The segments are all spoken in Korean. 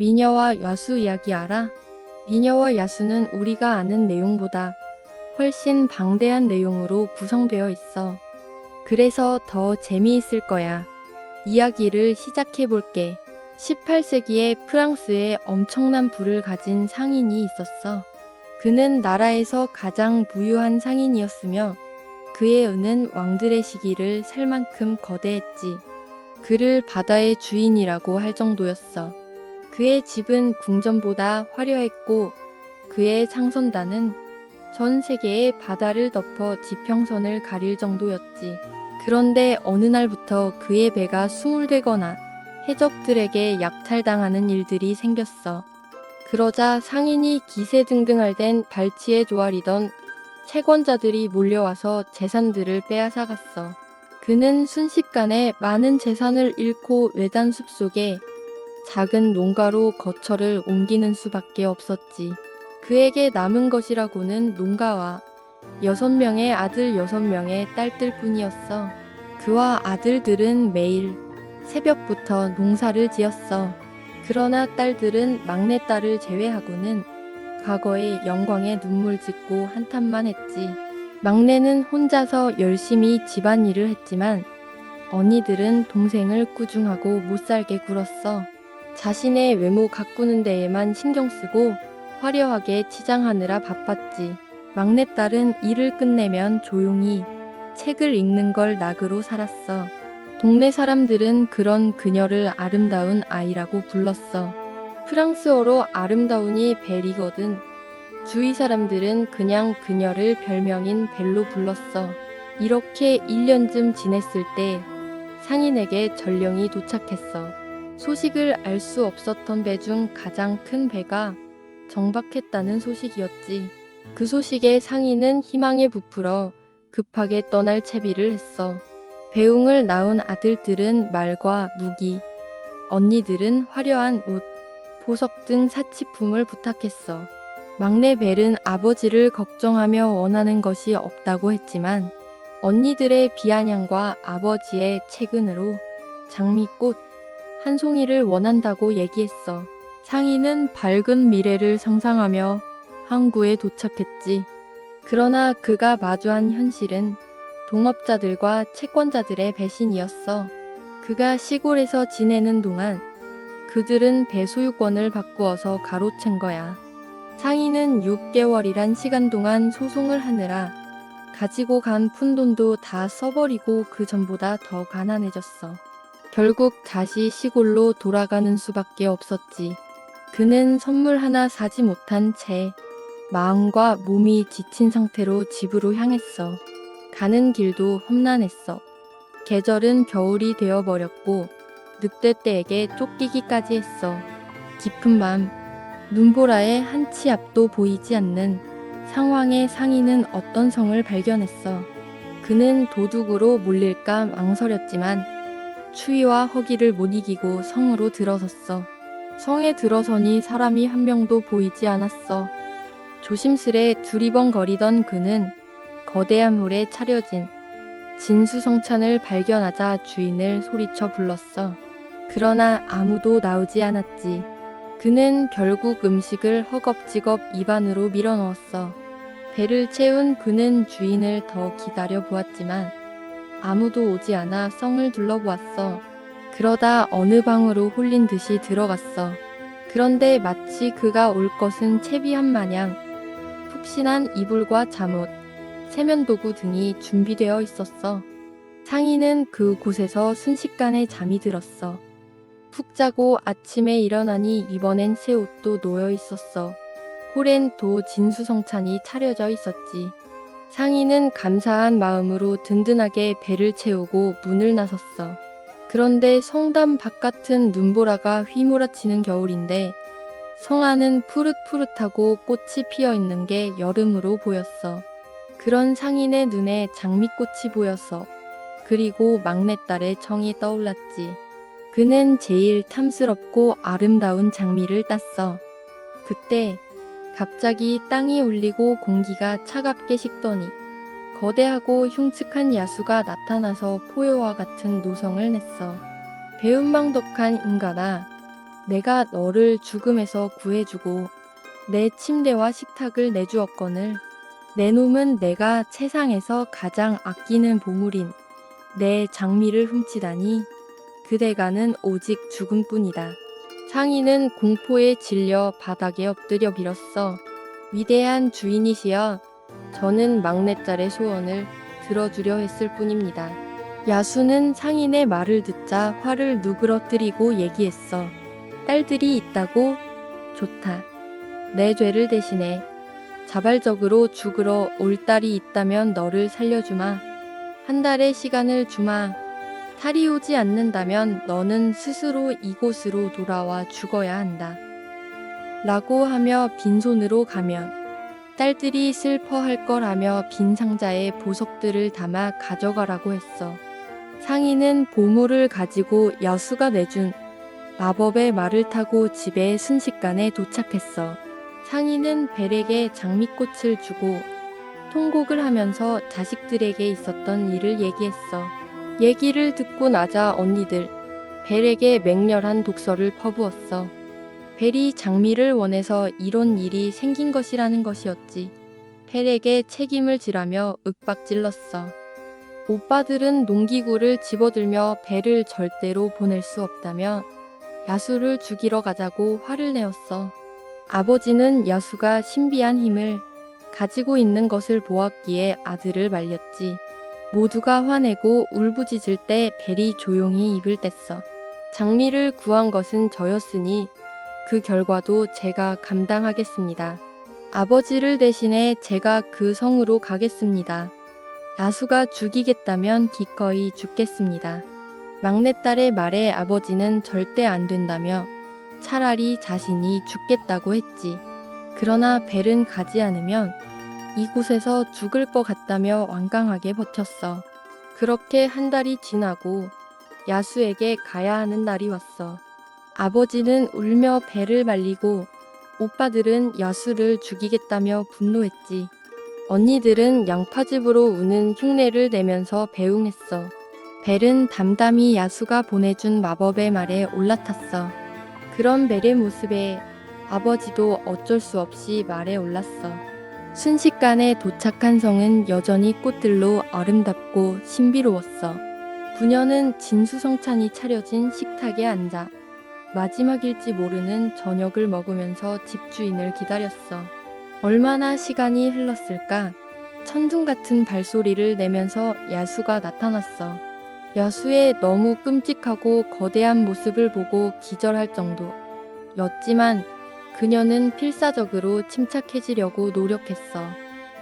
미녀와 야수 이야기 알아? 미녀와 야수는 우리가 아는 내용보다 훨씬 방대한 내용으로 구성되어 있어. 그래서 더 재미있을 거야. 이야기를 시작해 볼게. 18세기에 프랑스에 엄청난 부를 가진 상인이 있었어. 그는 나라에서 가장 부유한 상인이었으며 그의 은은 왕들의 시기를 살 만큼 거대했지. 그를 바다의 주인이라고 할 정도였어. 그의 집은 궁전보다 화려했고 그의 상선단은 전 세계의 바다를 덮어 지평선을 가릴 정도였지. 그런데 어느 날부터 그의 배가 수몰되거나 해적들에게 약탈당하는 일들이 생겼어. 그러자 상인이 기세등등할 땐 발치에 조아리던 채권자들이 몰려와서 재산들을 빼앗아갔어. 그는 순식간에 많은 재산을 잃고 외단 숲속에 작은 농가로 거처를 옮기는 수밖에 없었지. 그에게 남은 것이라고는 농가와 6명의 아들 6명의 딸들 뿐이었어. 그와 아들들은 매일 새벽부터 농사를 지었어. 그러나 딸들은 막내딸을 제외하고는 과거의 영광에 눈물 짓고 한탄만 했지. 막내는 혼자서 열심히 집안일을 했지만 언니들은 동생을 꾸중하고 못살게 굴었어. 자신의 외모 가꾸는 데에만 신경 쓰고 화려하게 치장하느라 바빴지. 막내딸은 일을 끝내면 조용히 책을 읽는 걸 낙으로 살았어. 동네 사람들은 그런 그녀를 아름다운 아이라고 불렀어. 프랑스어로 아름다운이 벨이거든. 주위 사람들은 그냥 그녀를 별명인 벨로 불렀어. 이렇게 1년쯤 지냈을 때 상인에게 전령이 도착했어. 소식을 알 수 없었던 배 중 가장 큰 배가 정박했다는 소식이었지. 그 소식에 상인은 희망에 부풀어 급하게 떠날 채비를 했어. 배웅을 낳은 아들들은 말과 무기, 언니들은 화려한 옷, 보석 등 사치품을 부탁했어. 막내 벨은 아버지를 걱정하며 원하는 것이 없다고 했지만 언니들의 비아냥과 아버지의 채근으로 장미꽃 한 송이를 원한다고 얘기했어. 상인은 밝은 미래를 상상하며 항구에 도착했지. 그러나 그가 마주한 현실은 동업자들과 채권자들의 배신이었어. 그가 시골에서 지내는 동안 그들은 배 소유권을 바꾸어서 가로챈 거야. 상인은 6개월이란 시간 동안 소송을 하느라 가지고 간 푼돈도 다 써버리고 그 전보다 더 가난해졌어. 결국 다시 시골로 돌아가는 수밖에 없었지. 그는 선물 하나 사지 못한 채 마음과 몸이 지친 상태로 집으로 향했어. 가는 길도 험난했어. 계절은 겨울이 되어버렸고 늑대 떼에게 쫓기기까지 했어. 깊은 밤, 눈보라의 한 치 앞도 보이지 않는 상황의 상인은 어떤 성을 발견했어. 그는 도둑으로 몰릴까 망설였지만 추위와 허기를 못 이기고 성으로 들어섰어. 성에 들어서니 사람이 한 명도 보이지 않았어. 조심스레 두리번거리던 그는 거대한 물에 차려진 진수성찬을 발견하자 주인을 소리쳐 불렀어. 그러나 아무도 나오지 않았지. 그는 결국 음식을 허겁지겁 입안으로 밀어넣었어. 배를 채운 그는 주인을 더 기다려 보았지만 아무도 오지 않아 성을 둘러보았어. 그러다 어느 방으로 홀린 듯이 들어갔어. 그런데 마치 그가 올 것은 채비한 마냥 푹신한 이불과 잠옷, 세면도구 등이 준비되어 있었어. 상인은 그곳에서 순식간에 잠이 들었어. 푹 자고 아침에 일어나니 이번엔 새 옷도 놓여 있었어. 홀엔 도 진수성찬이 차려져 있었지. 상인은 감사한 마음으로 든든하게 배를 채우고 문을 나섰어. 그런데 성담 바깥은 눈보라가 휘몰아치는 겨울인데 성 안은 푸릇푸릇하고 꽃이 피어 있는 게 여름으로 보였어. 그런 상인의 눈에 장미꽃이 보였어. 그리고 막내딸의 정이 떠올랐지. 그는 제일 탐스럽고 아름다운 장미를 땄어. 그때 갑자기 땅이 울리고 공기가 차갑게 식더니 거대하고 흉측한 야수가 나타나서 포효와 같은 노성을 냈어. 배은망덕한 인간아, 내가 너를 죽음에서 구해주고 내 침대와 식탁을 내주었거늘 내 놈은 내가 세상에서 가장 아끼는 보물인 내 장미를 훔치다니 그대가는 오직 죽음뿐이다. 상인은 공포에 질려 바닥에 엎드려 빌었어. 위대한 주인이시여, 저는 막내딸의 소원을 들어주려 했을 뿐입니다. 야수는 상인의 말을 듣자 화를 누그러뜨리고 얘기했어. 딸들이 있다고? 좋다. 내 죄를 대신해 자발적으로 죽으러 올 딸이 있다면 너를 살려주마. 한 달의 시간을 주마. 탈이 오지 않는다면 너는 스스로 이곳으로 돌아와 죽어야 한다. 라고 하며 빈손으로 가면 딸들이 슬퍼할 거라며 빈 상자에 보석들을 담아 가져가라고 했어. 상인은 보물을 가지고 여수가 내준 마법의 말을 타고 집에 순식간에 도착했어. 상인은 벨에게 장미꽃을 주고 통곡을 하면서 자식들에게 있었던 일을 얘기했어. 얘기를 듣고 나자 언니들 벨에게 맹렬한 독서를 퍼부었어. 벨이 장미를 원해서 이런 일이 생긴 것이라는 것이었지. 벨에게 책임을 지라며 윽박질렀어. 오빠들은 농기구를 집어들며 벨을 절대로 보낼 수 없다며 야수를 죽이러 가자고 화를 내었어. 아버지는 야수가 신비한 힘을 가지고 있는 것을 보았기에 아들을 말렸지. 모두가 화내고 울부짖을 때 벨이 조용히 입을 뗐어. 장미를 구한 것은 저였으니 그 결과도 제가 감당하겠습니다. 아버지를 대신해 제가 그 성으로 가겠습니다. 야수가 죽이겠다면 기꺼이 죽겠습니다. 막내딸의 말에 아버지는 절대 안 된다며 차라리 자신이 죽겠다고 했지. 그러나 벨은 가지 않으면 이곳에서 죽을 것 같다며 완강하게 버텼어. 그렇게 한 달이 지나고 야수에게 가야 하는 날이 왔어. 아버지는 울며 벨을 말리고 오빠들은 야수를 죽이겠다며 분노했지. 언니들은 양파즙으로 우는 흉내를 내면서 배웅했어. 벨은 담담히 야수가 보내준 마법의 말에 올라탔어. 그런 벨의 모습에 아버지도 어쩔 수 없이 말에 올랐어. 순식간에 도착한 성은 여전히 꽃들로 아름답고 신비로웠어. 부녀는 진수성찬이 차려진 식탁에 앉아 마지막일지 모르는 저녁을 먹으면서 집주인을 기다렸어. 얼마나 시간이 흘렀을까? 천둥 같은 발소리를 내면서 야수가 나타났어. 야수의 너무 끔찍하고 거대한 모습을 보고 기절할 정도였지만 그녀는 필사적으로 침착해지려고 노력했어.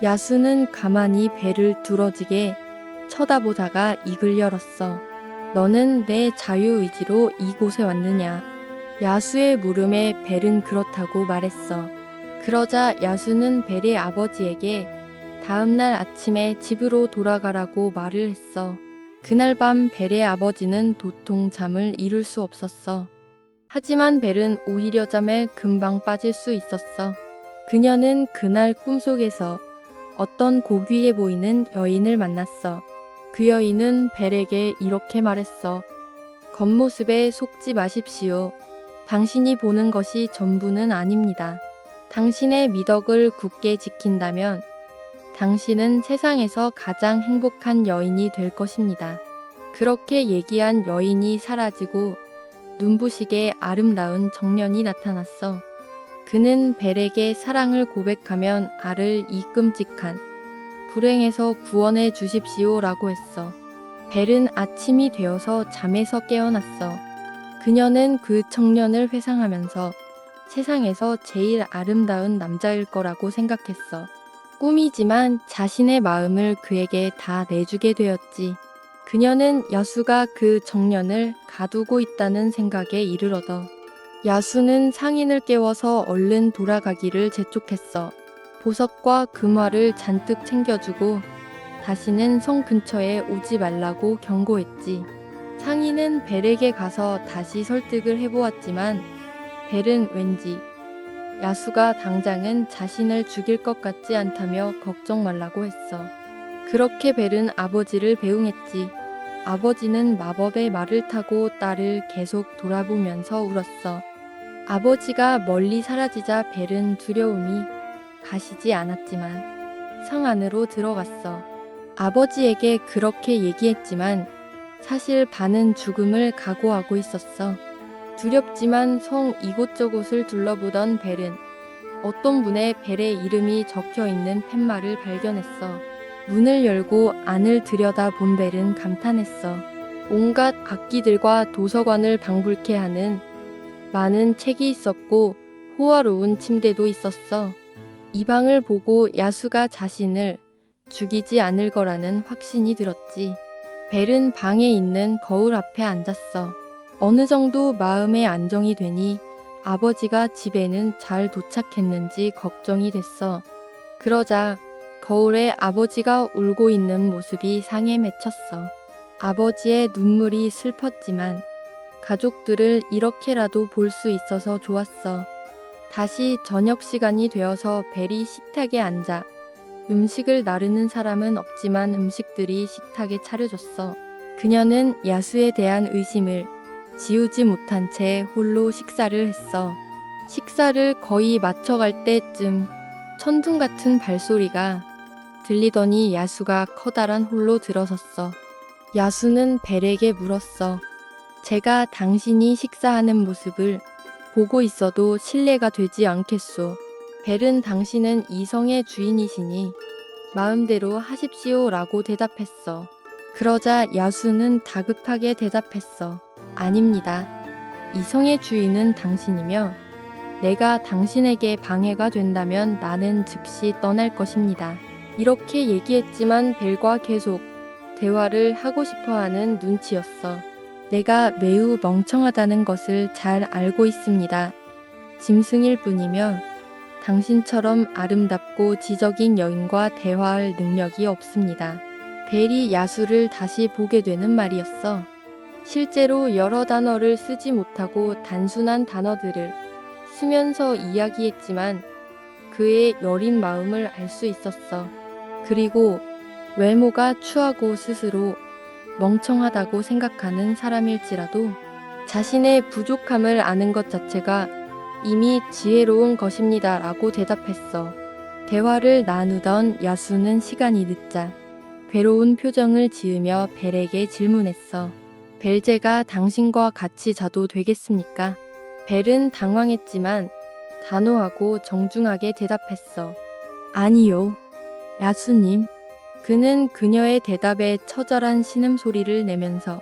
야수는 가만히 배를 두러지게 쳐다보다가 입을 열었어. 너는 내 자유의지로 이곳에 왔느냐? 야수의 물음에 벨은 그렇다고 말했어. 그러자 야수는 벨의 아버지에게 다음날 아침에 집으로 돌아가라고 말을 했어. 그날 밤 벨의 아버지는 도통 잠을 이룰 수 없었어. 하지만 벨은 오히려 잠에 금방 빠질 수 있었어. 그녀는 그날 꿈속에서 어떤 고귀해 보이는 여인을 만났어. 그 여인은 벨에게 이렇게 말했어. 겉모습에 속지 마십시오. 당신이 보는 것이 전부는 아닙니다. 당신의 미덕을 굳게 지킨다면 당신은 세상에서 가장 행복한 여인이 될 것입니다. 그렇게 얘기한 여인이 사라지고 눈부시게 아름다운 정년이 나타났어. 그는 벨에게 사랑을 고백하면 알을 이 끔찍한 불행에서 구원해 주십시오라고 했어. 벨은 아침이 되어서 잠에서 깨어났어. 그녀는 그 청년을 회상하면서 세상에서 제일 아름다운 남자일 거라고 생각했어. 꿈이지만 자신의 마음을 그에게 다 내주게 되었지. 그녀는 야수가 그 청년을 가두고 있다는 생각에 이를 얻어 야수는 상인을 깨워서 얼른 돌아가기를 재촉했어. 보석과 금화를 잔뜩 챙겨주고 다시는 성 근처에 오지 말라고 경고했지. 상인은 벨에게 가서 다시 설득을 해보았지만 벨은 왠지 야수가 당장은 자신을 죽일 것 같지 않다며 걱정 말라고 했어. 그렇게 벨은 아버지를 배웅했지. 아버지는 마법의 말을 타고 딸을 계속 돌아보면서 울었어. 아버지가 멀리 사라지자 벨은 두려움이 가시지 않았지만 성 안으로 들어갔어. 아버지에게 그렇게 얘기했지만 사실 반은 죽음을 각오하고 있었어. 두렵지만 성 이곳저곳을 둘러보던 벨은 어떤 분의 벨의 이름이 적혀 있는 팻말을 발견했어. 문을 열고 안을 들여다본 벨은 감탄했어. 온갖 악기들과 도서관을 방불케 하는 많은 책이 있었고 호화로운 침대도 있었어. 이 방을 보고 야수가 자신을 죽이지 않을 거라는 확신이 들었지. 벨은 방에 있는 거울 앞에 앉았어. 어느 정도 마음의 안정이 되니 아버지가 집에는 잘 도착했는지 걱정이 됐어. 그러자 거울에 아버지가 울고 있는 모습이 상에 맺혔어. 아버지의 눈물이 슬펐지만 가족들을 이렇게라도 볼 수 있어서 좋았어. 다시 저녁 시간이 되어서 벨이 식탁에 앉아 음식을 나르는 사람은 없지만 음식들이 식탁에 차려졌어. 그녀는 야수에 대한 의심을 지우지 못한 채 홀로 식사를 했어. 식사를 거의 마쳐갈 때쯤 천둥 같은 발소리가 들리더니 야수가 커다란 홀로 들어섰어. 야수는 벨에게 물었어. 제가 당신이 식사하는 모습을 보고 있어도 신뢰가 되지 않겠소. 벨은 당신은 이 성의 주인이시니 마음대로 하십시오 라고 대답했어. 그러자 야수는 다급하게 대답했어. 아닙니다. 이 성의 주인은 당신이며 내가 당신에게 방해가 된다면 나는 즉시 떠날 것입니다. 이렇게 얘기했지만 벨과 계속 대화를 하고 싶어하는 눈치였어. 내가 매우 멍청하다는 것을 잘 알고 있습니다. 짐승일 뿐이며 당신처럼 아름답고 지적인 여인과 대화할 능력이 없습니다. 벨이 야수를 다시 보게 되는 말이었어. 실제로 여러 단어를 쓰지 못하고 단순한 단어들을 쓰면서 이야기했지만 그의 여린 마음을 알 수 있었어. 그리고 외모가 추하고 스스로 멍청하다고 생각하는 사람일지라도 자신의 부족함을 아는 것 자체가 이미 지혜로운 것입니다 라고 대답했어. 대화를 나누던 야수는 시간이 늦자 괴로운 표정을 지으며 벨에게 질문했어. 벨제가 당신과 같이 자도 되겠습니까? 벨은 당황했지만 단호하고 정중하게 대답했어. 아니요, 야수님. 그는 그녀의 대답에 처절한 신음소리를 내면서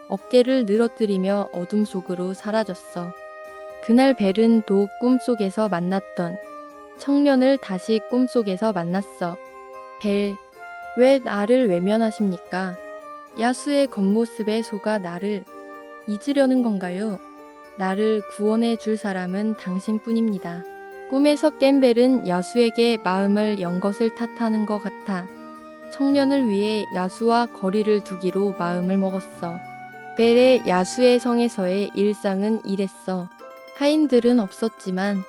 어깨를 늘어뜨리며 어둠 속으로 사라졌어. 그날 벨은 또 꿈속에서 만났던 청년을 다시 꿈속에서 만났어. 벨, 왜 나를 외면하십니까? 야수의 겉모습에 속아 나를 잊으려는 건가요? 나를 구원해 줄 사람은 당신뿐입니다. 꿈에서 깬 벨은 야수에게 마음을 연 것을 탓하는 것 같아 청년을 위해 야수와 거리를 두기로 마음을 먹었어. 벨의 야수의 성에서의 일상은 이랬어. 하인들은 없었지만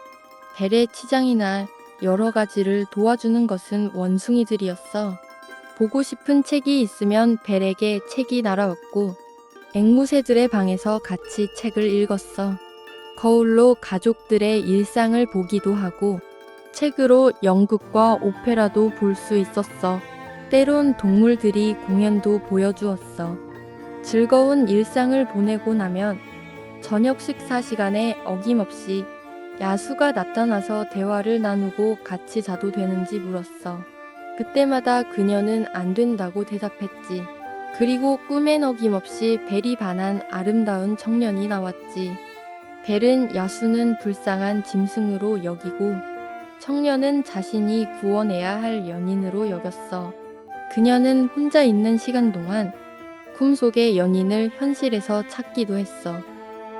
벨의 치장이나 여러 가지를 도와주는 것은 원숭이들이었어. 보고 싶은 책이 있으면 벨에게 책이 날아왔고 앵무새들의 방에서 같이 책을 읽었어. 거울로 가족들의 일상을 보기도 하고 책으로 연극과 오페라도 볼 수 있었어. 때론 동물들이 공연도 보여주었어. 즐거운 일상을 보내고 나면 저녁 식사 시간에 어김없이 야수가 나타나서 대화를 나누고 같이 자도 되는지 물었어. 그때마다 그녀는 안 된다고 대답했지. 그리고 꿈엔 어김없이 벨이 반한 아름다운 청년이 나왔지. 벨은 야수는 불쌍한 짐승으로 여기고 청년은 자신이 구원해야 할 연인으로 여겼어. 그녀는 혼자 있는 시간 동안 꿈속의 연인을 현실에서 찾기도 했어.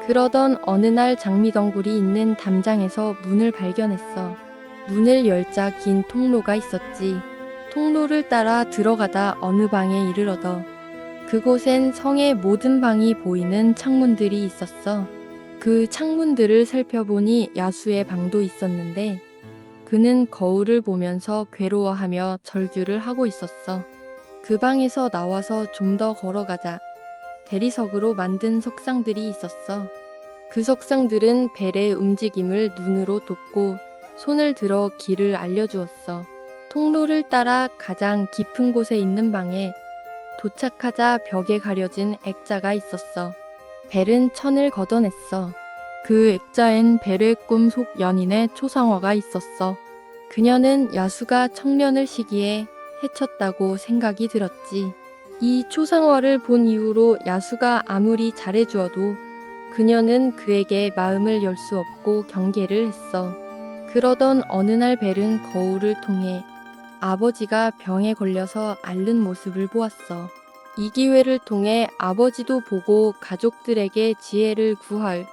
그러던 어느 날 장미덩굴이 있는 담장에서 문을 발견했어. 문을 열자 긴 통로가 있었지. 통로를 따라 들어가다 어느 방에 이르러더 그곳엔 성의 모든 방이 보이는 창문들이 있었어. 그 창문들을 살펴보니 야수의 방도 있었는데 그는 거울을 보면서 괴로워하며 절규를 하고 있었어. 그 방에서 나와서 좀 더 걸어가자 대리석으로 만든 석상들이 있었어. 그 석상들은 벨의 움직임을 눈으로 돕고 손을 들어 길을 알려주었어. 통로를 따라 가장 깊은 곳에 있는 방에 도착하자 벽에 가려진 액자가 있었어. 벨은 천을 걷어냈어. 그 액자엔 벨의 꿈 속 연인의 초상화가 있었어. 그녀는 야수가 청년을 시기에 해쳤다고 생각이 들었지. 이 초상화를 본 이후로 야수가 아무리 잘해주어도 그녀는 그에게 마음을 열 수 없고 경계를 했어. 그러던 어느 날 벨은 거울을 통해 아버지가 병에 걸려서 앓는 모습을 보았어. 이 기회를 통해 아버지도 보고 가족들에게 지혜를 구할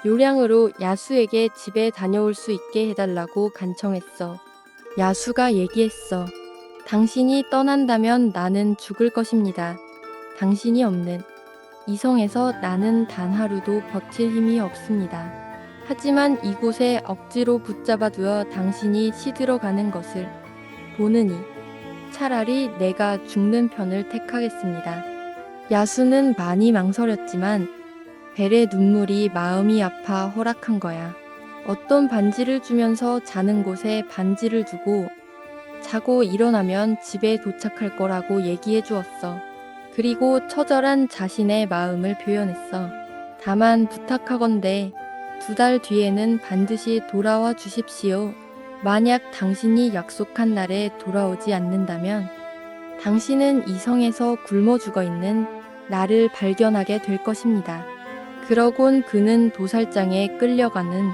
요량으로 야수에게 집에 다녀올 수 있게 해달라고 간청했어. 야수가 얘기했어. 당신이 떠난다면 나는 죽을 것입니다. 당신이 없는 이성에서 나는 단 하루도 버틸 힘이 없습니다. 하지만 이곳에 억지로 붙잡아 두어 당신이 시들어가는 것을 보느니 차라리 내가 죽는 편을 택하겠습니다. 야수는 많이 망설였지만 벨의 눈물이 마음이 아파 허락한 거야. 어떤 반지를 주면서 자는 곳에 반지를 두고 자고 일어나면 집에 도착할 거라고 얘기해 주었어. 그리고 처절한 자신의 마음을 표현했어. 다만 부탁하건대 2달 뒤에는 반드시 돌아와 주십시오. 만약 당신이 약속한 날에 돌아오지 않는다면 당신은 이성에서 굶어 죽어 있는 나를 발견하게 될 것입니다. 그러곤 그는 도살장에 끌려가는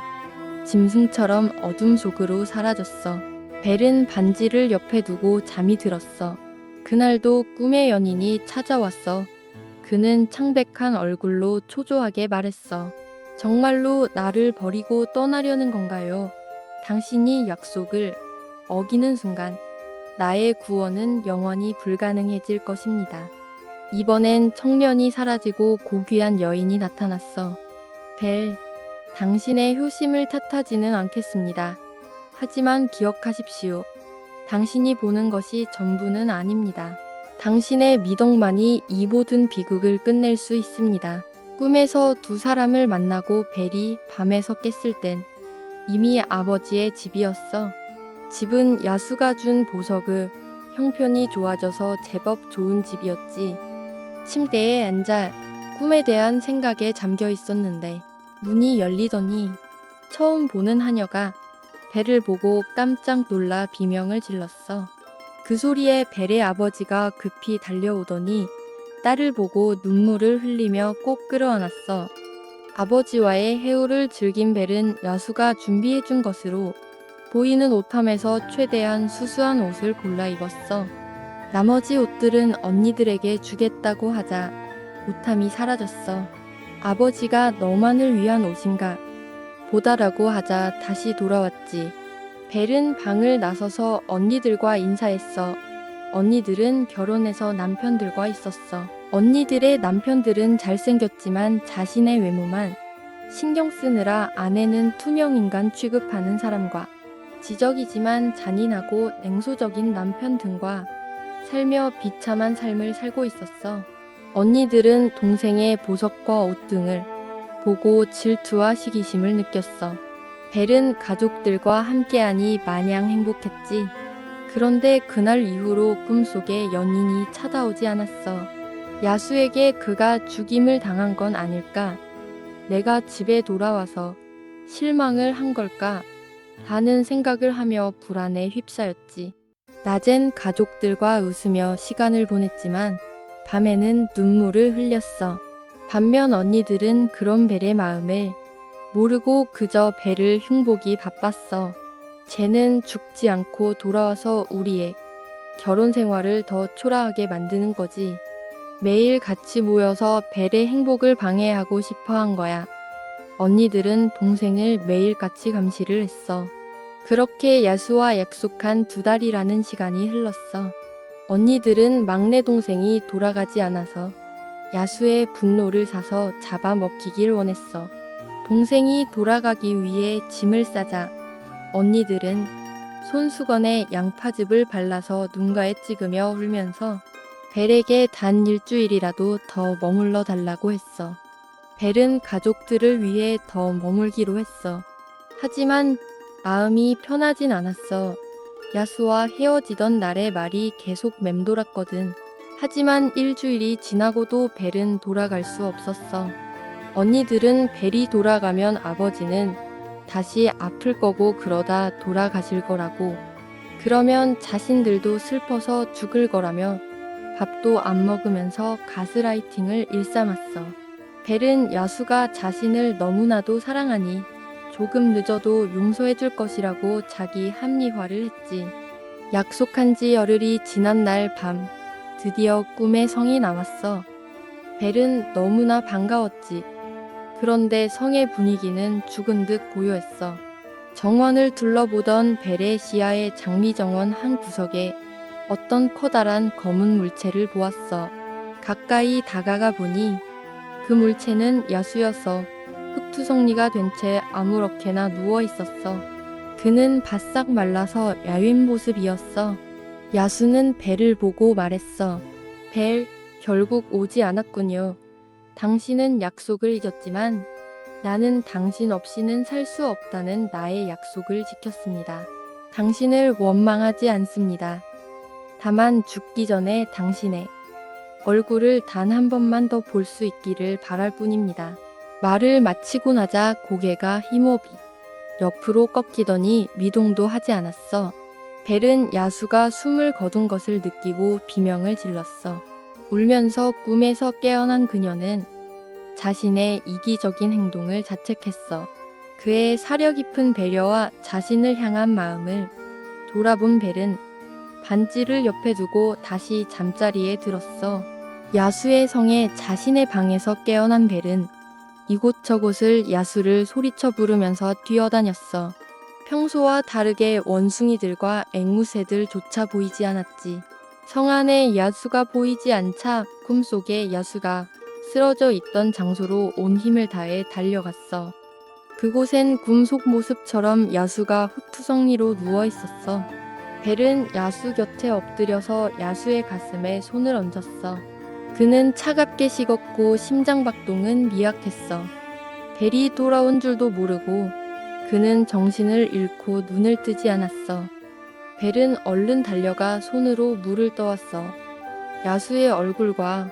짐승처럼 어둠 속으로 사라졌어. 벨은 반지를 옆에 두고 잠이 들었어. 그날도 꿈의 연인이 찾아왔어. 그는 창백한 얼굴로 초조하게 말했어. 정말로 나를 버리고 떠나려는 건가요? 당신이 약속을 어기는 순간 나의 구원은 영원히 불가능해질 것입니다. 이번엔 청년이 사라지고 고귀한 여인이 나타났어. 벨, 당신의 효심을 탓하지는 않겠습니다. 하지만 기억하십시오. 당신이 보는 것이 전부는 아닙니다. 당신의 미덕만이 이 모든 비극을 끝낼 수 있습니다. 꿈에서 2사람을 만나고 벨이 밤에서 깼을 땐 이미 아버지의 집이었어. 집은 야수가 준 보석의 형편이 좋아져서 제법 좋은 집이었지. 침대에 앉아 꿈에 대한 생각에 잠겨 있었는데 문이 열리더니 처음 보는 하녀가 벨을 보고 깜짝 놀라 비명을 질렀어. 그 소리에 벨의 아버지가 급히 달려오더니 딸을 보고 눈물을 흘리며 꼭 끌어안았어. 아버지와의 해오를 즐긴 벨은 야수가 준비해준 것으로 보이는 옷함에서 최대한 수수한 옷을 골라 입었어. 나머지 옷들은 언니들에게 주겠다고 하자 옷함이 사라졌어. 아버지가 너만을 위한 옷인가 보다라고 하자 다시 돌아왔지. 벨은 방을 나서서 언니들과 인사했어. 언니들은 결혼해서 남편들과 있었어. 언니들의 남편들은 잘생겼지만 자신의 외모만 신경 쓰느라 아내는 투명인간 취급하는 사람과 지적이지만 잔인하고 냉소적인 남편 등과 살며 비참한 삶을 살고 있었어. 언니들은 동생의 보석과 옷 등을 보고 질투와 시기심을 느꼈어. 벨은 가족들과 함께하니 마냥 행복했지. 그런데 그날 이후로 꿈속에 연인이 찾아오지 않았어. 야수에게 그가 죽임을 당한 건 아닐까? 내가 집에 돌아와서 실망을 한 걸까? 라는 생각을 하며 불안에 휩싸였지. 낮엔 가족들과 웃으며 시간을 보냈지만 밤에는 눈물을 흘렸어. 반면 언니들은 그런 벨의 마음을 모르고 그저 벨을 흉보기 바빴어. 쟤는 죽지 않고 돌아와서 우리의 결혼 생활을 더 초라하게 만드는 거지. 매일 같이 모여서 벨의 행복을 방해하고 싶어 한 거야. 언니들은 동생을 매일 같이 감시를 했어. 그렇게 야수와 약속한 2달이라는 시간이 흘렀어. 언니들은 막내 동생이 돌아가지 않아서 야수의 분노를 사서 잡아먹히길 원했어. 동생이 돌아가기 위해 짐을 싸자 언니들은 손수건에 양파즙을 발라서 눈가에 찍으며 울면서 벨에게 단 일주일이라도 더 머물러 달라고 했어. 벨은 가족들을 위해 더 머물기로 했어. 하지만 마음이 편하진 않았어. 야수와 헤어지던 날의 말이 계속 맴돌았거든. 하지만 일주일이 지나고도 벨은 돌아갈 수 없었어. 언니들은 벨이 돌아가면 아버지는 다시 아플 거고 그러다 돌아가실 거라고. 그러면 자신들도 슬퍼서 죽을 거라며 밥도 안 먹으면서 가스라이팅을 일삼았어. 벨은 야수가 자신을 너무나도 사랑하니 조금 늦어도 용서해 줄 것이라고 자기 합리화를 했지. 약속한 지 열흘이 지난 날 밤, 드디어 꿈에 성이 나왔어. 벨은 너무나 반가웠지. 그런데 성의 분위기는 죽은 듯 고요했어. 정원을 둘러보던 벨의 시야의 장미정원 한 구석에 어떤 커다란 검은 물체를 보았어. 가까이 다가가 보니 그 물체는 야수여서 흑투성리가 된 채 아무렇게나 누워 있었어. 그는 바싹 말라서 야윈 모습이었어. 야수는 벨을 보고 말했어. 벨, 결국 오지 않았군요. 당신은 약속을 잊었지만 나는 당신 없이는 살 수 없다는 나의 약속을 지켰습니다. 당신을 원망하지 않습니다. 다만 죽기 전에 당신의 얼굴을 단 한 번만 더 볼 수 있기를 바랄 뿐입니다. 말을 마치고 나자 고개가 힘없이 옆으로 꺾이더니 미동도 하지 않았어. 벨은 야수가 숨을 거둔 것을 느끼고 비명을 질렀어. 울면서 꿈에서 깨어난 그녀는 자신의 이기적인 행동을 자책했어. 그의 사려 깊은 배려와 자신을 향한 마음을 돌아본 벨은 반지를 옆에 두고 다시 잠자리에 들었어. 야수의 성에 자신의 방에서 깨어난 벨은 이곳저곳을 야수를 소리쳐 부르면서 뛰어다녔어. 평소와 다르게 원숭이들과 앵무새들조차 보이지 않았지. 성 안에 야수가 보이지 않자 꿈속에 야수가 쓰러져 있던 장소로 온 힘을 다해 달려갔어. 그곳엔 꿈속 모습처럼 야수가 흑투성리로 누워 있었어. 벨은 야수 곁에 엎드려서 야수의 가슴에 손을 얹었어. 그는 차갑게 식었고 심장박동은 미약했어. 벨이 돌아온 줄도 모르고 그는 정신을 잃고 눈을 뜨지 않았어. 벨은 얼른 달려가 손으로 물을 떠왔어. 야수의 얼굴과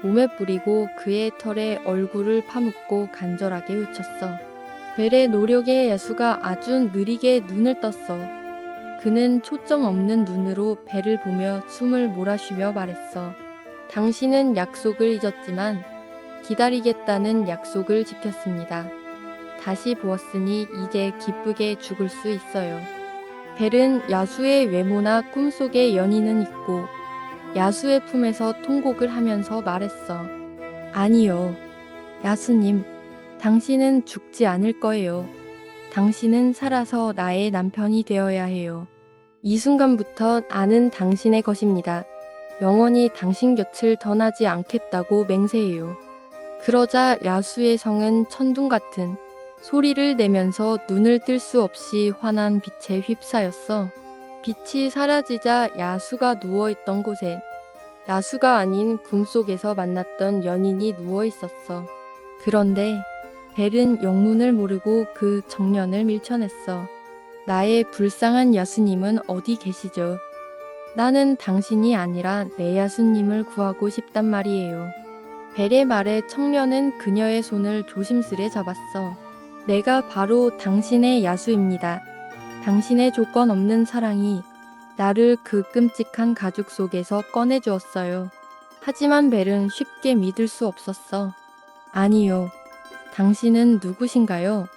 몸에 뿌리고 그의 털에 얼굴을 파묻고 간절하게 외쳤어. 벨의 노력에 야수가 아주 느리게 눈을 떴어. 그는 초점 없는 눈으로 벨을 보며 숨을 몰아쉬며 말했어. 당신은 약속을 잊었지만 기다리겠다는 약속을 지켰습니다. 다시 보았으니 이제 기쁘게 죽을 수 있어요. 벨은 야수의 외모나 꿈속의 연인은 있고 야수의 품에서 통곡을 하면서 말했어. 아니요. 야수님, 당신은 죽지 않을 거예요. 당신은 살아서 나의 남편이 되어야 해요. 이 순간부터 나는 당신의 것입니다. 영원히 당신 곁을 떠나지 않겠다고 맹세해요. 그러자 야수의 성은 천둥 같은 소리를 내면서 눈을 뜰 수 없이 환한 빛에 휩싸였어. 빛이 사라지자 야수가 누워있던 곳에 야수가 아닌 꿈속에서 만났던 연인이 누워 있었어. 그런데 벨은 영문을 모르고 그 정년을 밀쳐냈어. 나의 불쌍한 야수님은 어디 계시죠? 나는 당신이 아니라 내 야수님을 구하고 싶단 말이에요. 벨의 말에 청년은 그녀의 손을 조심스레 잡았어. 내가 바로 당신의 야수입니다. 당신의 조건 없는 사랑이 나를 그 끔찍한 가죽 속에서 꺼내주었어요. 하지만 벨은 쉽게 믿을 수 없었어. 아니요. 당신은 누구신가요?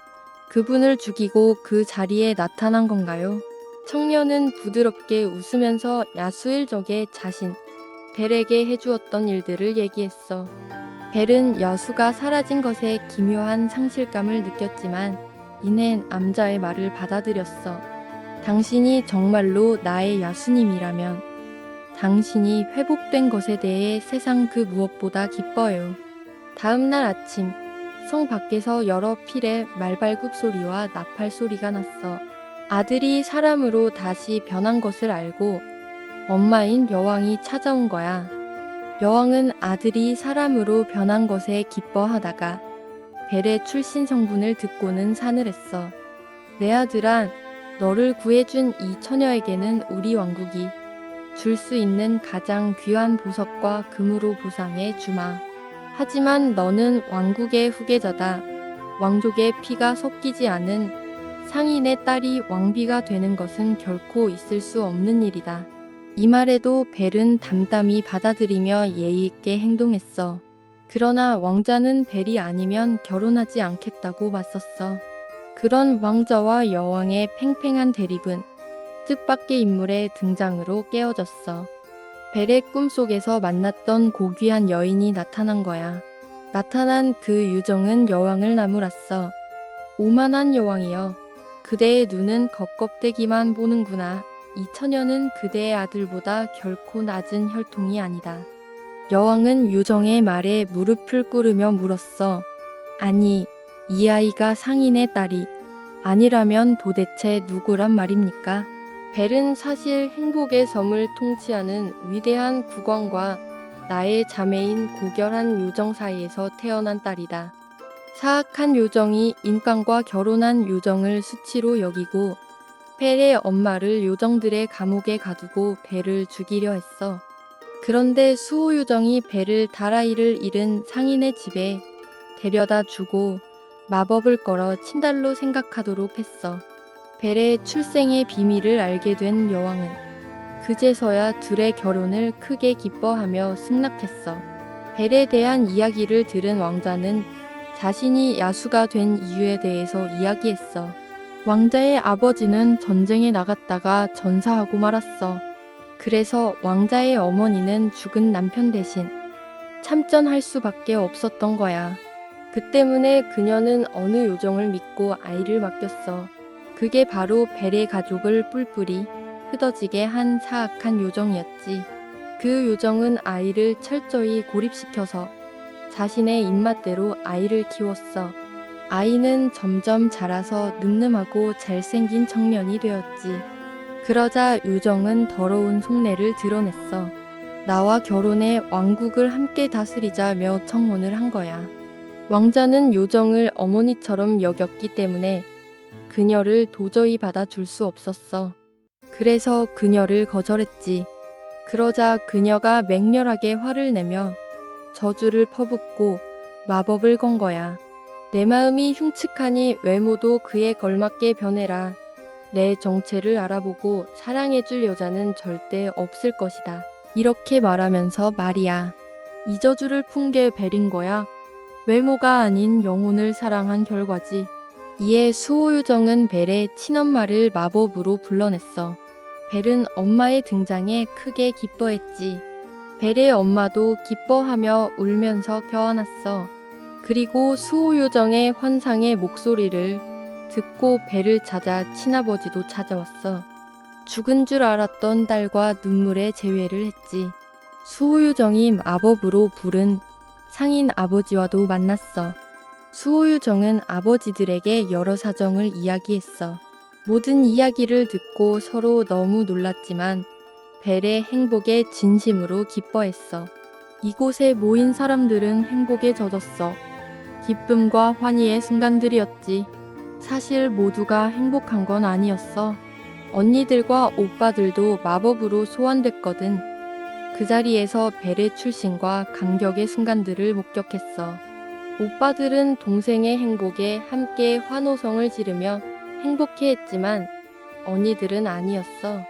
그분을 죽이고 그 자리에 나타난 건가요? 청년은 부드럽게 웃으면서 야수일 적에 자신, 벨에게 해주었던 일들을 얘기했어. 벨은 야수가 사라진 것에 기묘한 상실감을 느꼈지만 이내 남자의 말을 받아들였어. 당신이 정말로 나의 야수님이라면 당신이 회복된 것에 대해 세상 그 무엇보다 기뻐요. 다음 날 아침, 성 밖에서 여러 필의 말발굽 소리와 나팔 소리가 났어. 아들이 사람으로 다시 변한 것을 알고 엄마인 여왕이 찾아온 거야. 여왕은 아들이 사람으로 변한 것에 기뻐하다가 벨의 출신 성분을 듣고는 사늘했어. 내 아들아, 너를 구해준 이 처녀에게는 우리 왕국이 줄 수 있는 가장 귀한 보석과 금으로 보상해 주마. 하지만 너는 왕국의 후계자다. 왕족의 피가 섞이지 않은 상인의 딸이 왕비가 되는 것은 결코 있을 수 없는 일이다. 이 말에도 벨은 담담히 받아들이며 예의 있게 행동했어. 그러나 왕자는 벨이 아니면 결혼하지 않겠다고 맞섰어. 그런 왕자와 여왕의 팽팽한 대립은 뜻밖의 인물의 등장으로 깨어졌어. 벨의 꿈속에서 만났던 고귀한 여인이 나타난 거야. 나타난 그 유정은 여왕을 나무랐어. 오만한 여왕이여, 그대의 눈은 겉껍데기만 보는구나. 이 처녀는 그대의 아들보다 결코 낮은 혈통이 아니다. 여왕은 유정의 말에 무릎을 꿇으며 물었어. 아니, 이 아이가 상인의 딸이 아니라면 도대체 누구란 말입니까? 벨은 사실 행복의 섬을 통치하는 위대한 국왕과 나의 자매인 고결한 요정 사이에서 태어난 딸이다. 사악한 요정이 인간과 결혼한 요정을 수치로 여기고 벨의 엄마를 요정들의 감옥에 가두고 벨을 죽이려 했어. 그런데 수호 요정이 벨을 다라이를 잃은 상인의 집에 데려다 주고 마법을 걸어 친달로 생각하도록 했어. 벨의 출생의 비밀을 알게 된 여왕은 그제서야 둘의 결혼을 크게 기뻐하며 승낙했어. 벨에 대한 이야기를 들은 왕자는 자신이 야수가 된 이유에 대해서 이야기했어. 왕자의 아버지는 전쟁에 나갔다가 전사하고 말았어. 그래서 왕자의 어머니는 죽은 남편 대신 참전할 수밖에 없었던 거야. 그 때문에 그녀는 어느 요정을 믿고 아이를 맡겼어. 그게 바로 벨의 가족을 뿔뿔이 흩어지게 한 사악한 요정이었지. 그 요정은 아이를 철저히 고립시켜서 자신의 입맛대로 아이를 키웠어. 아이는 점점 자라서 늠름하고 잘생긴 청년이 되었지. 그러자 요정은 더러운 속내를 드러냈어. 나와 결혼해 왕국을 함께 다스리자며 청혼을 한 거야. 왕자는 요정을 어머니처럼 여겼기 때문에 그녀를 도저히 받아줄 수 없었어. 그래서 그녀를 거절했지. 그러자 그녀가 맹렬하게 화를 내며 저주를 퍼붓고 마법을 건 거야. 내 마음이 흉측하니 외모도 그에 걸맞게 변해라. 내 정체를 알아보고 사랑해줄 여자는 절대 없을 것이다. 이렇게 말하면서 말이야. 이 저주를 푼 게 벨인 거야. 외모가 아닌 영혼을 사랑한 결과지. 이에 수호요정은 벨의 친엄마를 마법으로 불러냈어. 벨은 엄마의 등장에 크게 기뻐했지. 벨의 엄마도 기뻐하며 울면서 껴안았어. 그리고 수호요정의 환상의 목소리를 듣고 벨을 찾아 친아버지도 찾아왔어. 죽은 줄 알았던 딸과 눈물의 재회를 했지. 수호요정이 마법으로 부른 상인 아버지와도 만났어. 수호요정은 아버지들에게 여러 사정을 이야기했어. 모든 이야기를 듣고 서로 너무 놀랐지만 벨의 행복에 진심으로 기뻐했어. 이곳에 모인 사람들은 행복에 젖었어. 기쁨과 환희의 순간들이었지. 사실 모두가 행복한 건 아니었어. 언니들과 오빠들도 마법으로 소환됐거든. 그 자리에서 벨의 출신과 감격의 순간들을 목격했어. 오빠들은 동생의 행복에 함께 환호성을 지르며 행복해했지만 언니들은 아니었어.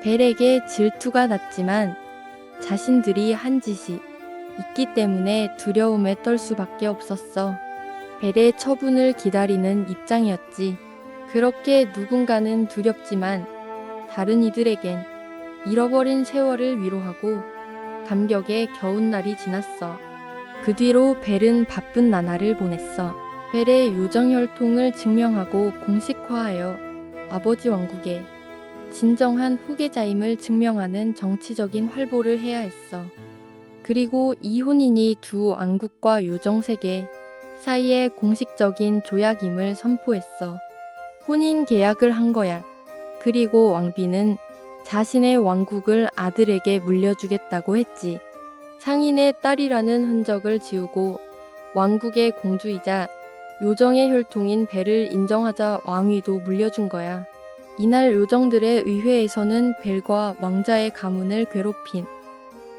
벨에게 질투가 났지만 자신들이 한 짓이 있기 때문에 두려움에 떨 수밖에 없었어. 벨의 처분을 기다리는 입장이었지. 그렇게 누군가는 두렵지만 다른 이들에겐 잃어버린 세월을 위로하고 감격의 겨운날이 지났어. 그 뒤로 벨은 바쁜 나날을 보냈어. 벨의 요정혈통을 증명하고 공식화하여 아버지 왕국의 진정한 후계자임을 증명하는 정치적인 활보를 해야 했어. 그리고 이 혼인이 두 왕국과 요정세계 사이의 공식적인 조약임을 선포했어. 혼인 계약을 한 거야. 그리고 왕비는 자신의 왕국을 아들에게 물려주겠다고 했지. 상인의 딸이라는 흔적을 지우고 왕국의 공주이자 요정의 혈통인 벨을 인정하자 왕위도 물려준 거야. 이날 요정들의 의회에서는 벨과 왕자의 가문을 괴롭힌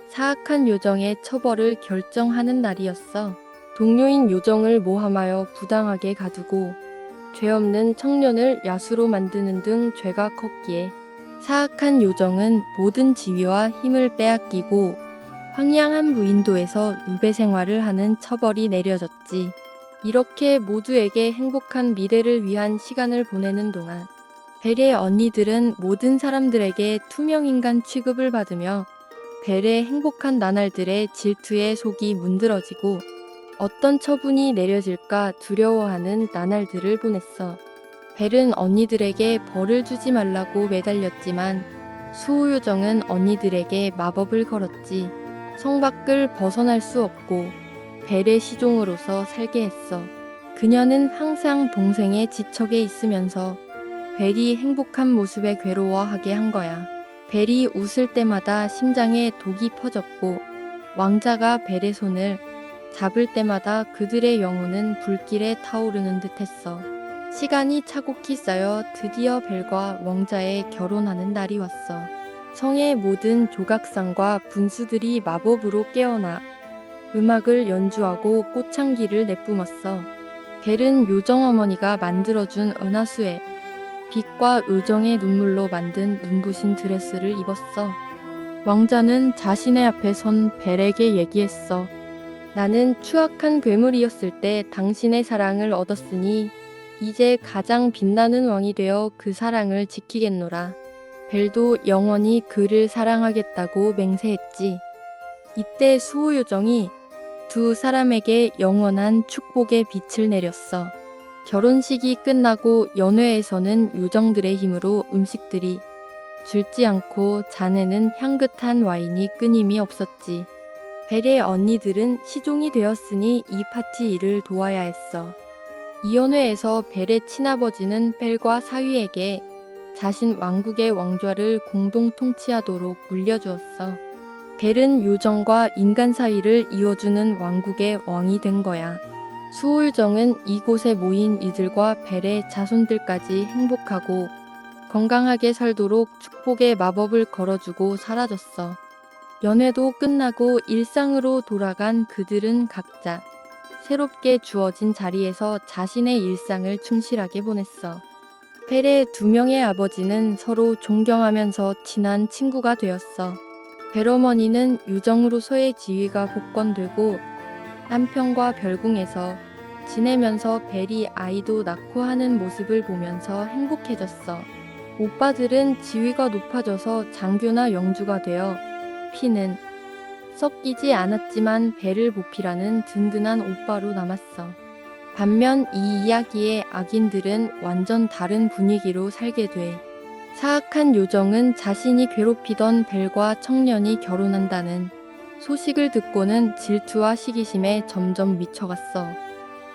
사악한 요정의 처벌을 결정하는 날이었어. 동료인 요정을 모함하여 부당하게 가두고 죄 없는 청년을 야수로 만드는 등 죄가 컸기에 사악한 요정은 모든 지위와 힘을 빼앗기고 황량한 무인도에서 루베 생활을 하는 처벌이 내려졌지. 이렇게 모두에게 행복한 미래를 위한 시간을 보내는 동안 벨의 언니들은 모든 사람들에게 투명인간 취급을 받으며 벨의 행복한 나날들의 질투에 속이 문드러지고 어떤 처분이 내려질까 두려워하는 나날들을 보냈어. 벨은 언니들에게 벌을 주지 말라고 매달렸지만 수호요정은 언니들에게 마법을 걸었지. 성 밖을 벗어날 수 없고 벨의 시종으로서 살게 했어. 그녀는 항상 동생의 지척에 있으면서 벨이 행복한 모습에 괴로워하게 한 거야. 벨이 웃을 때마다 심장에 독이 퍼졌고 왕자가 벨의 손을 잡을 때마다 그들의 영혼은 불길에 타오르는 듯했어. 시간이 차곡히 쌓여 드디어 벨과 왕자의 결혼하는 날이 왔어. 성의 모든 조각상과 분수들이 마법으로 깨어나 음악을 연주하고 꽃향기를 내뿜었어. 벨은 요정어머니가 만들어준 은하수에 빛과 요정의 눈물로 만든 눈부신 드레스를 입었어. 왕자는 자신의 앞에 선 벨에게 얘기했어. 나는 추악한 괴물이었을 때 당신의 사랑을 얻었으니 이제 가장 빛나는 왕이 되어 그 사랑을 지키겠노라. 벨도 영원히 그를 사랑하겠다고 맹세했지. 이때 수호요정이 두 사람에게 영원한 축복의 빛을 내렸어. 결혼식이 끝나고 연회에서는 요정들의 힘으로 음식들이 줄지 않고 잔에는 향긋한 와인이 끊임이 없었지. 벨의 언니들은 시종이 되었으니 이 파티 일을 도와야 했어. 이 연회에서 벨의 친아버지는 벨과 사위에게 자신 왕국의 왕좌를 공동 통치하도록 물려주었어. 벨은 요정과 인간 사이를 이어주는 왕국의 왕이 된 거야. 수호요정은 이곳에 모인 이들과 벨의 자손들까지 행복하고 건강하게 살도록 축복의 마법을 걸어주고 사라졌어. 연회도 끝나고 일상으로 돌아간 그들은 각자 새롭게 주어진 자리에서 자신의 일상을 충실하게 보냈어. 벨의 두 명의 아버지는 서로 존경하면서 친한 친구가 되었어. 벨 어머니는 요정으로서의 지위가 복권되고 남편과 별궁에서 지내면서 벨이 아이도 낳고 하는 모습을 보면서 행복해졌어. 오빠들은 지위가 높아져서 장교나 영주가 되어 피는 섞이지 않았지만 벨을 보필하는 든든한 오빠로 남았어. 반면 이 이야기의 악인들은 완전 다른 분위기로 살게 돼. 사악한 요정은 자신이 괴롭히던 벨과 청년이 결혼한다는 소식을 듣고는 질투와 시기심에 점점 미쳐갔어.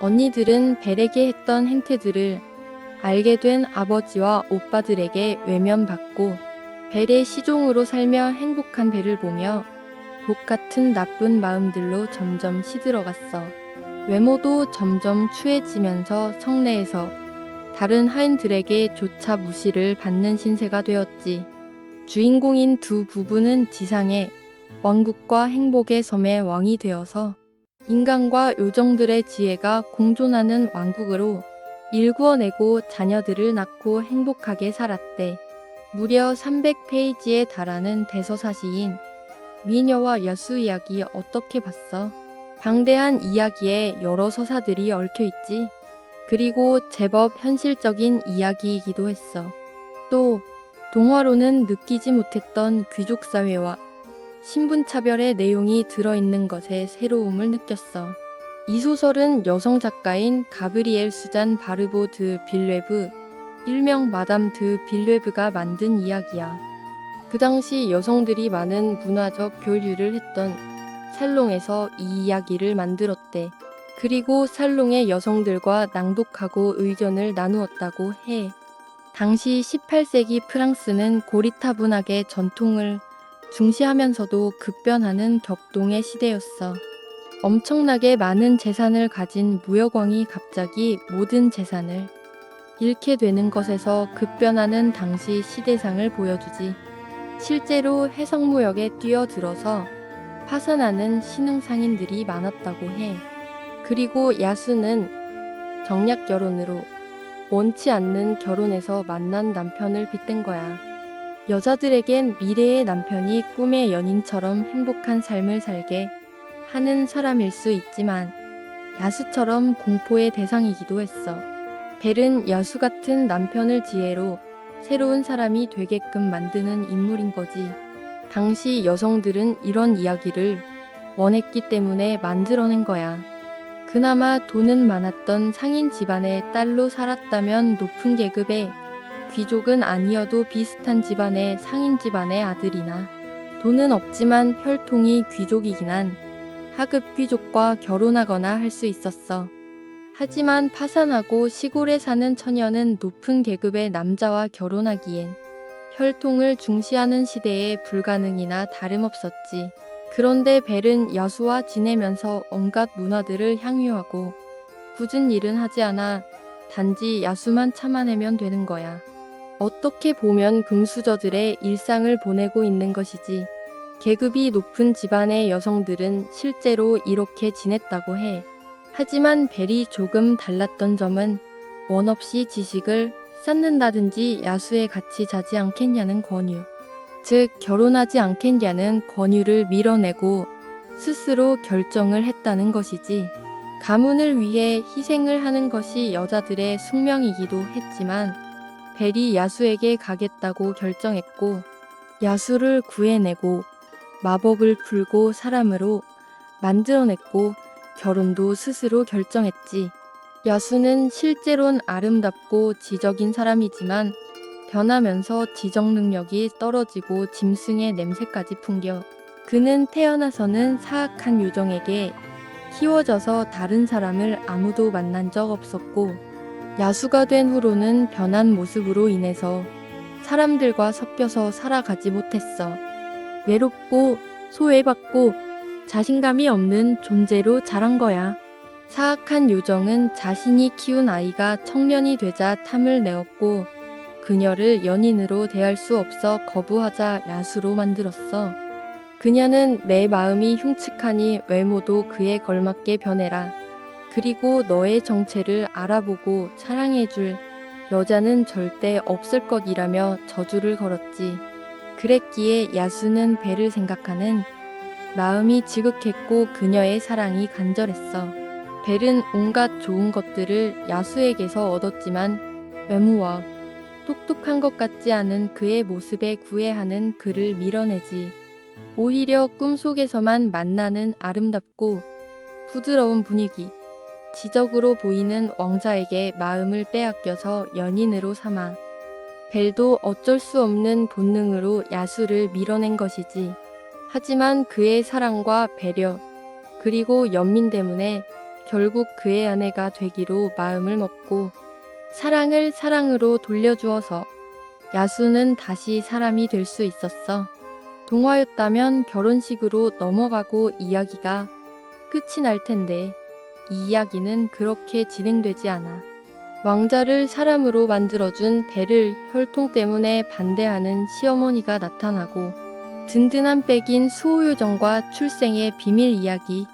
언니들은 벨에게 했던 행태들을 알게 된 아버지와 오빠들에게 외면받고 벨의 시종으로 살며 행복한 벨을 보며 독 같은 나쁜 마음들로 점점 시들어갔어. 외모도 점점 추해지면서 성내에서 다른 하인들에게 조차 무시를 받는 신세가 되었지. 주인공인 두 부부는 지상의 왕국과 행복의 섬의 왕이 되어서 인간과 요정들의 지혜가 공존하는 왕국으로 일구어내고 자녀들을 낳고 행복하게 살았대. 무려 300페이지에 달하는 대서사시인 미녀와 야수 이야기 어떻게 봤어? 방대한 이야기에 여러 서사들이 얽혀있지. 그리고 제법 현실적인 이야기이기도 했어. 또 동화로는 느끼지 못했던 귀족사회와 신분차별의 내용이 들어있는 것에 새로움을 느꼈어. 이 소설은 여성 작가인 가브리엘 수잔 바르보 드 빌레브, 일명 마담 드 빌레브가 만든 이야기야. 그 당시 여성들이 많은 문화적 교류를 했던 살롱에서 이 이야기를 만들었대. 그리고 살롱의 여성들과 낭독하고 의견을 나누었다고 해. 당시 18세기 프랑스는 고리타분하게 전통을 중시하면서도 급변하는 격동의 시대였어. 엄청나게 많은 재산을 가진 무여광이 갑자기 모든 재산을 잃게 되는 것에서 급변하는 당시 시대상을 보여주지. 실제로 해성무역에 뛰어들어서 파산하는 신흥상인들이 많았다고 해. 그리고 야수는 정략 결혼으로 원치 않는 결혼에서 만난 남편을 빗댄 거야. 여자들에겐 미래의 남편이 꿈의 연인처럼 행복한 삶을 살게 하는 사람일 수 있지만 야수처럼 공포의 대상이기도 했어. 벨은 야수 같은 남편을 지혜로 새로운 사람이 되게끔 만드는 인물인 거지. 당시 여성들은 이런 이야기를 원했기 때문에 만들어낸 거야. 그나마 돈은 많았던 상인 집안의 딸로 살았다면 높은 계급의 귀족은 아니어도 비슷한 집안의 상인 집안의 아들이나 돈은 없지만 혈통이 귀족이긴 한 하급 귀족과 결혼하거나 할 수 있었어. 하지만 파산하고 시골에 사는 처녀는 높은 계급의 남자와 결혼하기엔 혈통을 중시하는 시대에 불가능이나 다름없었지. 그런데 벨은 야수와 지내면서 온갖 문화들을 향유하고 굳은 일은 하지 않아 단지 야수만 참아내면 되는 거야. 어떻게 보면 금수저들의 일상을 보내고 있는 것이지. 계급이 높은 집안의 여성들은 실제로 이렇게 지냈다고 해. 하지만 벨이 조금 달랐던 점은 원 없이 지식을 쌓는다든지 야수에 같이 자지 않겠냐는 권유. 즉 결혼하지 않겠냐는 권유를 밀어내고 스스로 결정을 했다는 것이지. 가문을 위해 희생을 하는 것이 여자들의 숙명이기도 했지만 벨이 야수에게 가겠다고 결정했고 야수를 구해내고 마법을 풀고 사람으로 만들어냈고 결혼도 스스로 결정했지. 야수는 실제론 아름답고 지적인 사람이지만 변하면서 지적 능력이 떨어지고 짐승의 냄새까지 풍겨. 그는 태어나서는 사악한 요정에게 키워져서 다른 사람을 아무도 만난 적 없었고 야수가 된 후로는 변한 모습으로 인해서 사람들과 섞여서 살아가지 못했어. 외롭고 소외받고 자신감이 없는 존재로 자란 거야. 사악한 요정은 자신이 키운 아이가 청년이 되자 탐을 내었고 그녀를 연인으로 대할 수 없어 거부하자 야수로 만들었어. 그녀는 내 마음이 흉측하니 외모도 그에 걸맞게 변해라. 그리고 너의 정체를 알아보고 사랑해줄 여자는 절대 없을 것이라며 저주를 걸었지. 그랬기에 야수는 벨을 생각하는 마음이 지극했고 그녀의 사랑이 간절했어. 벨은 온갖 좋은 것들을 야수에게서 얻었지만 외모와 똑똑한 것 같지 않은 그의 모습에 구애하는 그를 밀어내지. 오히려 꿈속에서만 만나는 아름답고 부드러운 분위기, 지적으로 보이는 왕자에게 마음을 빼앗겨서 연인으로 삼아 벨도 어쩔 수 없는 본능으로 야수를 밀어낸 것이지. 하지만 그의 사랑과 배려, 그리고 연민 때문에 결국 그의 아내가 되기로 마음을 먹고 사랑을 사랑으로 돌려주어서 야수는 다시 사람이 될 수 있었어. 동화였다면 결혼식으로 넘어가고 이야기가 끝이 날 텐데 이 이야기는 그렇게 진행되지 않아. 왕자를 사람으로 만들어준 벨을 혈통 때문에 반대하는 시어머니가 나타나고 든든한 백인 수호요정과 출생의 비밀 이야기,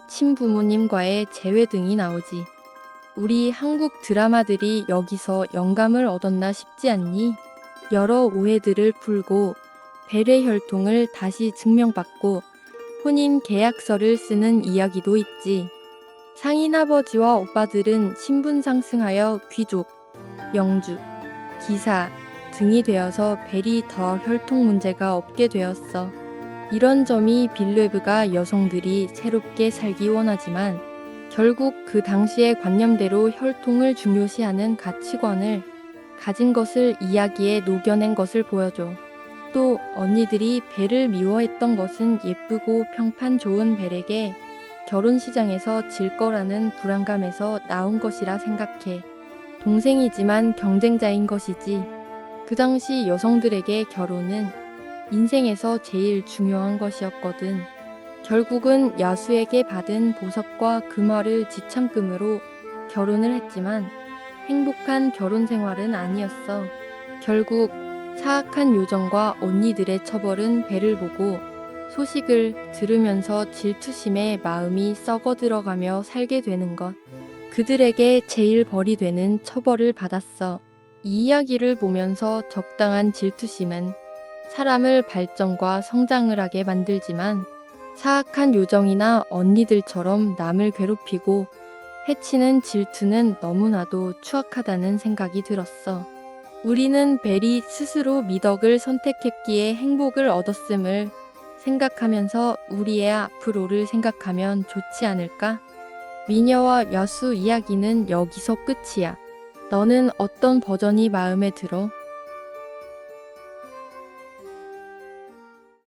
친부모님과의 재회 등이 나오지. 우리 한국 드라마들이 여기서 영감을 얻었나 싶지 않니? 여러 오해들을 풀고 벨의 혈통을 다시 증명받고 혼인 계약서를 쓰는 이야기도 있지. 상인 아버지와 오빠들은 신분 상승하여 귀족, 영주, 기사 등이 되어서 벨이 더 혈통 문제가 없게 되었어. 이런 점이 빌레브가 여성들이 새롭게 살기 원하지만 결국 그 당시의 관념대로 혈통을 중요시하는 가치관을 가진 것을 이야기에 녹여낸 것을 보여줘. 또 언니들이 벨을 미워했던 것은 예쁘고 평판 좋은 벨에게 결혼 시장에서 질 거라는 불안감에서 나온 것이라 생각해. 동생이지만 경쟁자인 것이지. 그 당시 여성들에게 결혼은 인생에서 제일 중요한 것이었거든. 결국은 야수에게 받은 보석과 금화를 지참금으로 결혼을 했지만 행복한 결혼 생활은 아니었어. 결국 사악한 요정과 언니들의 처벌은 배를 보고 소식을 들으면서 질투심에 마음이 썩어 들어가며 살게 되는 것. 그들에게 제일 벌이 되는 처벌을 받았어. 이 이야기를 보면서 적당한 질투심은 사람을 발전과 성장을 하게 만들지만 사악한 요정이나 언니들처럼 남을 괴롭히고 해치는 질투는 너무나도 추악하다는 생각이 들었어. 우리는 벨이 스스로 미덕을 선택했기에 행복을 얻었음을 생각하면서 우리의 앞으로를 생각하면 좋지 않을까? 미녀와 야수 이야기는 여기서 끝이야. 너는 어떤 버전이 마음에 들어?